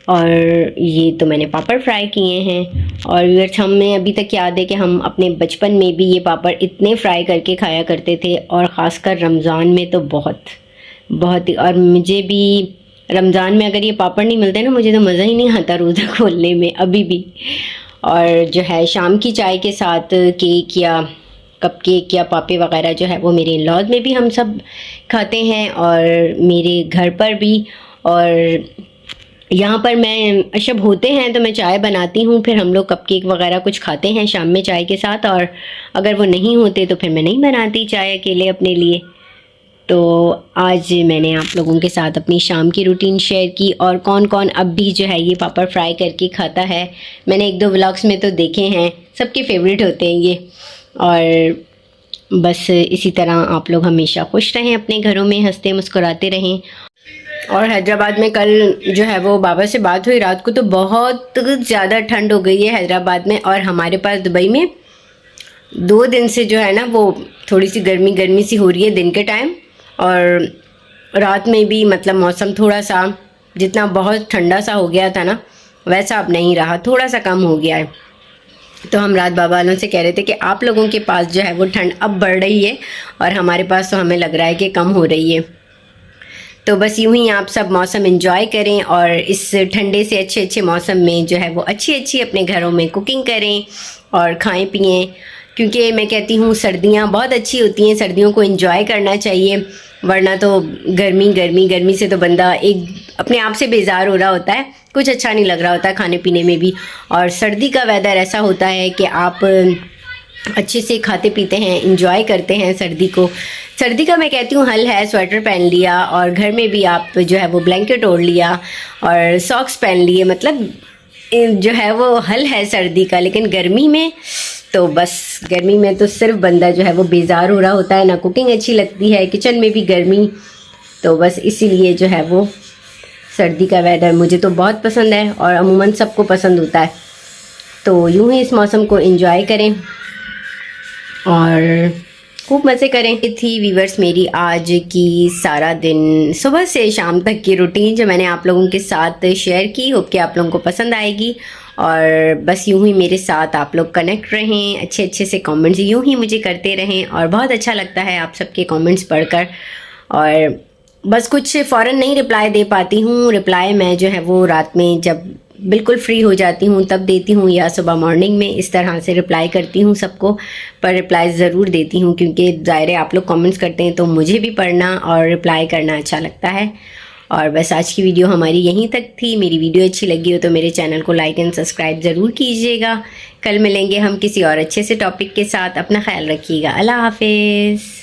और ये तो मैंने पापड़ फ्राई किए हैं। और व्यूअर्स, हमें अभी तक याद है कि हम अपने बचपन में भी ये पापड़ इतने फ्राई करके खाया करते थे, और ख़ासकर रमज़ान में तो बहुत बहुत ही। और मुझे भी रमज़ान में अगर ये पापड़ नहीं मिलते ना, मुझे तो मज़ा ही नहीं आता रोज़ा खोलने में अभी भी। और जो है शाम की चाय के साथ केक या कप केक या पापे वगैरह जो है वो मेरे इन लॉज में भी हम सब खाते हैं, और मेरे घर पर भी। और यहाँ पर मैं जब होते हैं तो मैं चाय बनाती हूँ, फिर हम लोग कप केक वगैरह कुछ खाते हैं शाम में चाय के साथ। और अगर वो नहीं होते तो फिर मैं नहीं बनाती चाय अकेले अपने लिए। तो आज मैंने आप लोगों के साथ अपनी शाम की रूटीन शेयर की, और कौन कौन अब भी जो है ये पापड़ फ्राई करके खाता है। मैंने एक दो व्लॉग्स में तो देखे हैं, सबके फेवरेट होते हैं ये। और बस इसी तरह आप लोग हमेशा खुश रहें, अपने घरों में हंसते मुस्कुराते रहें। और हैदराबाद में कल जो है वो बाबा से बात हुई रात को, तो बहुत ज़्यादा ठंड हो गई है हैदराबाद में। और हमारे पास दुबई में 2 दिन से जो है ना वो थोड़ी सी गर्मी गर्मी सी हो रही है दिन के टाइम, और रात में भी मतलब मौसम थोड़ा सा, जितना बहुत ठंडा सा हो गया था ना वैसा अब नहीं रहा, थोड़ा सा कम हो गया है। तो हम रात बाबा वालों से कह रहे थे कि आप लोगों के पास जो है वो ठंड अब बढ़ रही है, और हमारे पास तो हमें लग रहा है कि कम हो रही है। तो बस यूं ही आप सब मौसम एंजॉय करें, और इस ठंडे से अच्छे अच्छे मौसम में जो है वो अच्छी अच्छी अपने घरों में कुकिंग करें और खाएं पिएं। क्योंकि मैं कहती हूँ सर्दियाँ बहुत अच्छी होती हैं, सर्दियों को एंजॉय करना चाहिए, वरना तो गर्मी गर्मी गर्मी से तो बंदा एक अपने आप से बेजार हो रहा होता है, कुछ अच्छा नहीं लग रहा होता है खाने पीने में भी। और सर्दी का वेदर ऐसा होता है कि आप अच्छे से खाते पीते हैं, इंजॉय करते हैं सर्दी को। सर्दी का मैं कहती हूँ हल है, स्वेटर पहन लिया, और घर में भी आप जो है वो ब्लैंकेट ओढ़ लिया और सॉक्स पहन लिए, मतलब जो है वो हल है सर्दी का। लेकिन गर्मी में तो बस, गर्मी में तो सिर्फ बंदा जो है वो बेजार हो रहा होता है, ना कुकिंग अच्छी लगती है, किचन में भी गर्मी। तो बस इसीलिए जो है वो सर्दी का वेदर मुझे तो बहुत पसंद है, और अमूमन सबको पसंद होता है। तो यूं ही इस मौसम को एंजॉय करें और खूब मज़े करें। ये थी व्यूवर्स मेरी आज की सारा दिन सुबह से शाम तक की रूटीन जो मैंने आप लोगों के साथ शेयर की। होप कि आप लोगों को पसंद आएगी, और बस यूं ही मेरे साथ आप लोग कनेक्ट रहें, अच्छे अच्छे से कमेंट्स यूं ही मुझे करते रहें, और बहुत अच्छा लगता है आप सबके कमेंट्स पढ़कर। और बस कुछ फ़ौरन नहीं रिप्लाई दे पाती हूँ, रिप्लाई मैं जो है वो रात में जब बिल्कुल फ्री हो जाती हूँ तब देती हूँ, या सुबह मॉर्निंग में, इस तरह से रिप्लाई करती हूँ सबको। पर रिप्लाई ज़रूर देती हूँ, क्योंकि ज़ाहिर है आप लोग कमेंट्स करते हैं तो मुझे भी पढ़ना और रिप्लाई करना अच्छा लगता है। और बस आज की वीडियो हमारी यहीं तक थी। मेरी वीडियो अच्छी लगी हो तो मेरे चैनल को लाइक एंड सब्सक्राइब ज़रूर कीजिएगा। कल मिलेंगे हम किसी और अच्छे से टॉपिक के साथ। अपना ख्याल रखिएगा। अल्लाह हाफिज़।